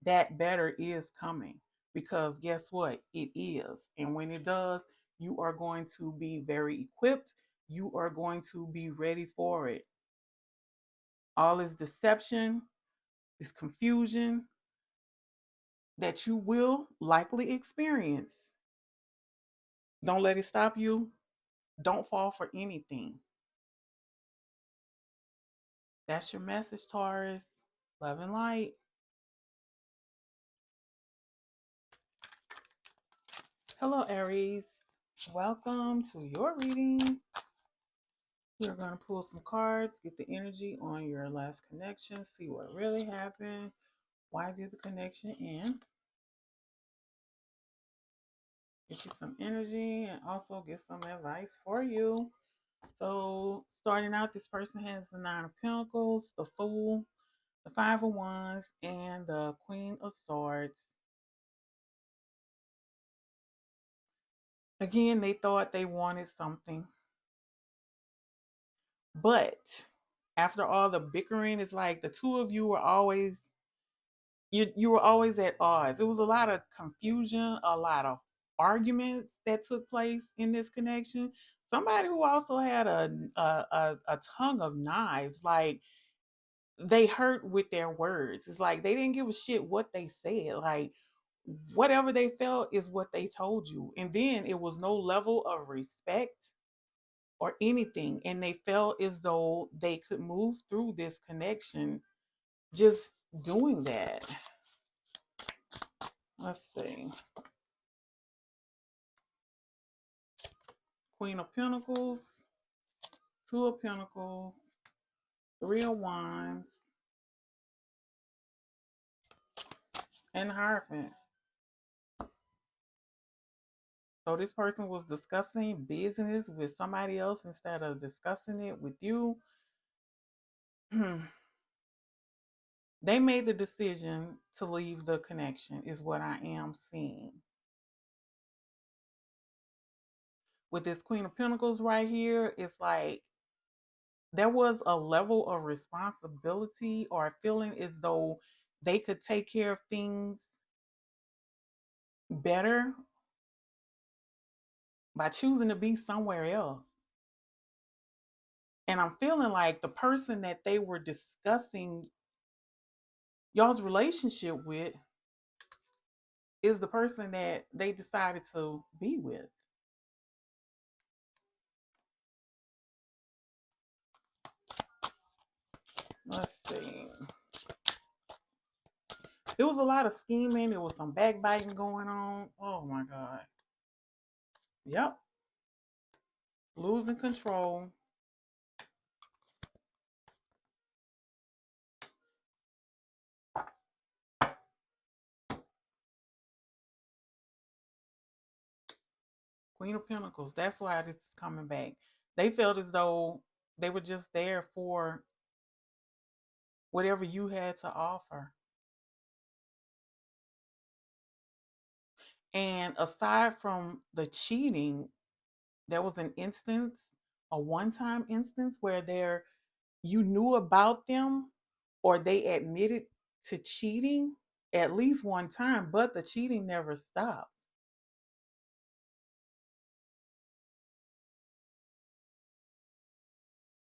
Speaker 1: that better is coming, because guess what? It is. And when it does, you are going to be very equipped. You are going to be ready for it. All this deception, this confusion that you will likely experience, don't let it stop you. Don't fall for anything. That's your message, Taurus. Love and light. Hello, Aries. Welcome to your reading. We're going to pull some cards, get the energy on your last connection, see what really happened. Why did the connection end? Get you some energy and also get some advice for you. So, starting out, this person has the Nine of Pentacles, the Fool, the Five of Wands, and the Queen of Swords. Again, they thought they wanted something. But after all the bickering, it's like the two of you were always you were always at odds. It was a lot of confusion, a lot of arguments that took place in this connection. Somebody who also had a tongue of knives, like they hurt with their words. It's like they didn't give a shit what they said. Like whatever they felt is what they told you. And then it was no level of respect or anything. And they felt as though they could move through this connection just doing that. Let's see. Queen of Pentacles, Two of Pentacles, Three of Wands, and Hierophant. So this person was discussing business with somebody else instead of discussing it with you. They made the decision to leave the connection, is what I am seeing. With this Queen of Pentacles right here, it's like there was a level of responsibility or a feeling as though they could take care of things better by choosing to be somewhere else. And I'm feeling like the person that they were discussing y'all's relationship with is the person that they decided to be with. Let's see. There was a lot of scheming. There was some backbiting going on. Oh my God. Yep. Losing control. Queen of Pentacles. That's why this is coming back. They felt as though they were just there for whatever you had to offer. And aside from the cheating, there was an instance, a one-time instance where you knew about them or they admitted to cheating at least one time, but the cheating never stopped.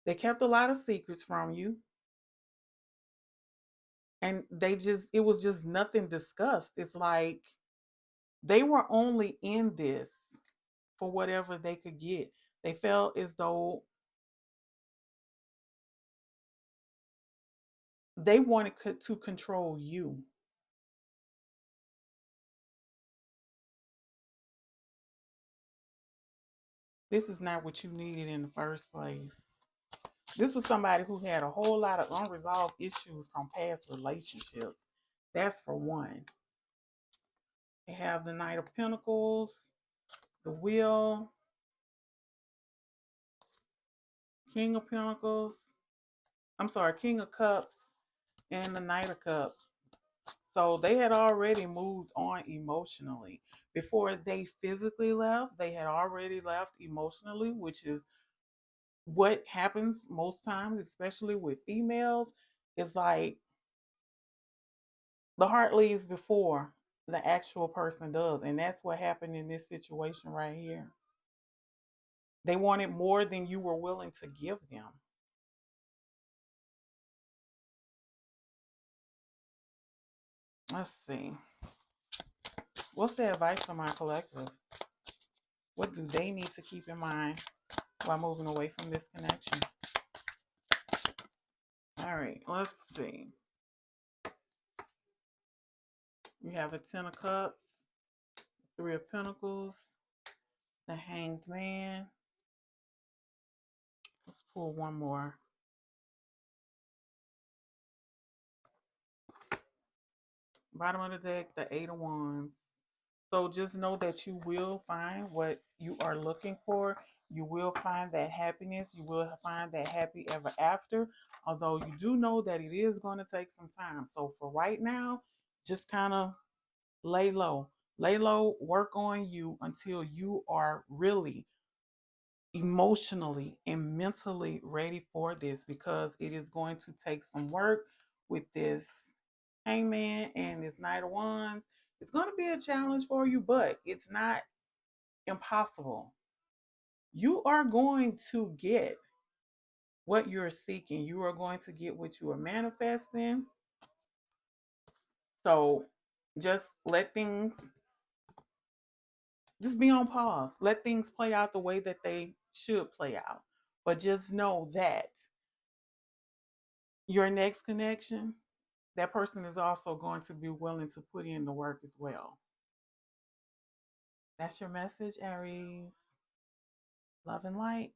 Speaker 1: They kept a lot of secrets from you, and it was just nothing discussed. It's like they were only in this for whatever they could get. They felt as though they wanted to control you. This is not what you needed in the first place. This was somebody who had a whole lot of unresolved issues from past relationships. That's for one. They have the Knight of Pentacles, the Wheel, King of Pentacles, I'm sorry, King of Cups, and the Knight of Cups. So they had already moved on emotionally. Before they physically left, they had already left emotionally, which is what happens most times, especially with females. It's like the heart leaves before the actual person does. And that's what happened in this situation right here. They wanted more than you were willing to give them. Let's see. What's the advice for my collective? What do they need to keep in mind while moving away from this connection? All right, let's see. We have a Ten of Cups, Three of Pentacles, the Hanged Man. Let's pull one more. Bottom of the deck, the Eight of Wands. So just know that you will find what you are looking for. You will find that happiness. You will find that happy ever after. Although you do know that it is going to take some time. So for right now, just kind of lay low. Lay low, work on you until you are really emotionally and mentally ready for this, because it is going to take some work with this Hangman and this Knight of Wands. It's going to be a challenge for you, but it's not impossible. You are going to get what you're seeking. You are going to get what you are manifesting. So just let things, just be on pause. Let things play out the way that they should play out. But just know that your next connection, that person is also going to be willing to put in the work as well. That's your message, Aries. Love and light.